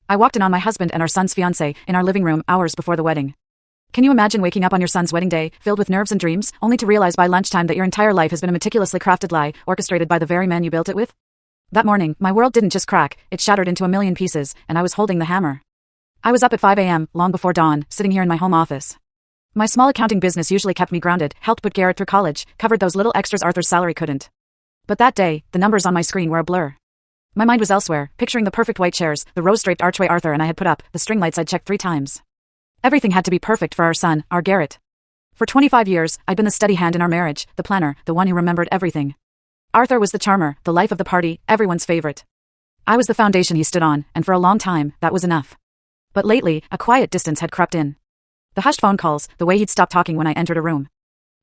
I walked in on my husband and our son's fiancée in our living room hours before the wedding. Can you imagine waking up on your son's wedding day, filled with nerves and dreams, only to realize by lunchtime that your entire life has been a meticulously crafted lie, orchestrated by the very man you built it with? That morning, my world didn't just crack, it shattered into a million pieces, and I was holding the hammer. I was up at 5 a.m., long before dawn, sitting here in my home office. My small accounting business usually kept me grounded, helped put Garrett through college, covered those little extras Arthur's salary couldn't. But that day, the numbers on my screen were a blur. My mind was elsewhere, picturing the perfect white chairs, the rose-draped archway Arthur and I had put up, the string lights I'd checked 3 times. Everything had to be perfect for our son, our Garrett. For 25 years, I'd been the steady hand in our marriage, the planner, the one who remembered everything. Arthur was the charmer, the life of the party, everyone's favorite. I was the foundation he stood on, and for a long time, that was enough. But lately, a quiet distance had crept in. The hushed phone calls, the way he'd stop talking when I entered a room.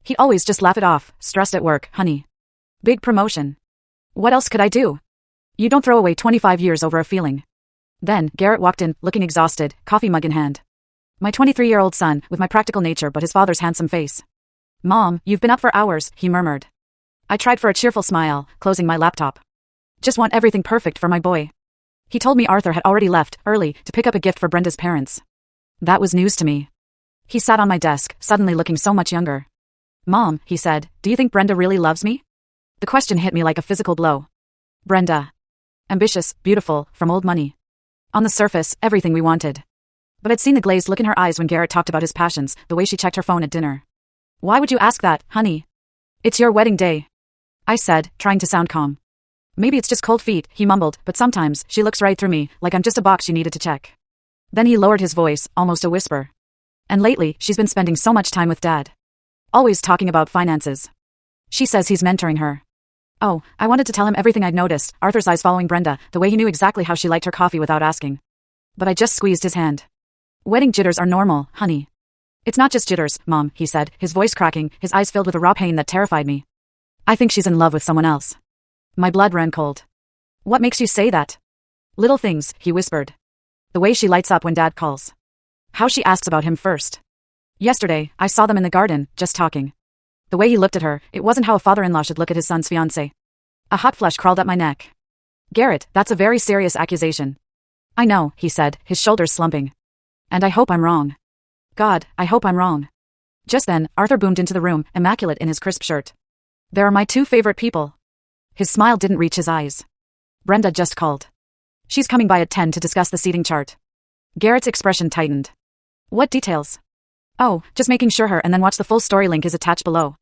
He'd always just laugh it off, stressed at work, honey. Big promotion. What else could I do? You don't throw away 25 years over a feeling. Then, Garrett walked in, looking exhausted, coffee mug in hand. My 23-year-old son, with my practical nature but his father's handsome face. Mom, you've been up for hours, he murmured. I tried for a cheerful smile, closing my laptop. Just want everything perfect for my boy. He told me Arthur had already left, early, to pick up a gift for Brenda's parents. That was news to me. He sat on my desk, suddenly looking so much younger. Mom, he said, do you think Brenda really loves me? The question hit me like a physical blow. Brenda. Ambitious, beautiful, from old money. On the surface, everything we wanted. But I'd seen the glazed look in her eyes when Garrett talked about his passions, the way she checked her phone at dinner. Why would you ask that, honey? It's your wedding day, I said, trying to sound calm. Maybe it's just cold feet, he mumbled, but sometimes she looks right through me, like I'm just a box you needed to check. Then he lowered his voice, almost a whisper. And lately, she's been spending so much time with Dad. Always talking about finances. She says he's mentoring her. Oh, I wanted to tell him everything I'd noticed, Arthur's eyes following Brenda, the way he knew exactly how she liked her coffee without asking. But I just squeezed his hand. Wedding jitters are normal, honey. It's not just jitters, Mom, he said, his voice cracking, his eyes filled with a raw pain that terrified me. I think she's in love with someone else. My blood ran cold. What makes you say that? Little things, he whispered. The way she lights up when Dad calls. How she asks about him first. Yesterday, I saw them in the garden, just talking. The way he looked at her, it wasn't how a father-in-law should look at his son's fiancée. A hot flush crawled up my neck. Garrett, that's a very serious accusation. I know, he said, his shoulders slumping. And I hope I'm wrong. God, I hope I'm wrong. Just then, Arthur boomed into the room, immaculate in his crisp shirt. There are my 2 favorite people. His smile didn't reach his eyes. Brenda just called. She's coming by at 10 to discuss the seating chart. Garrett's expression tightened. What details? Oh, just making sure her and then watch the full story link is attached below.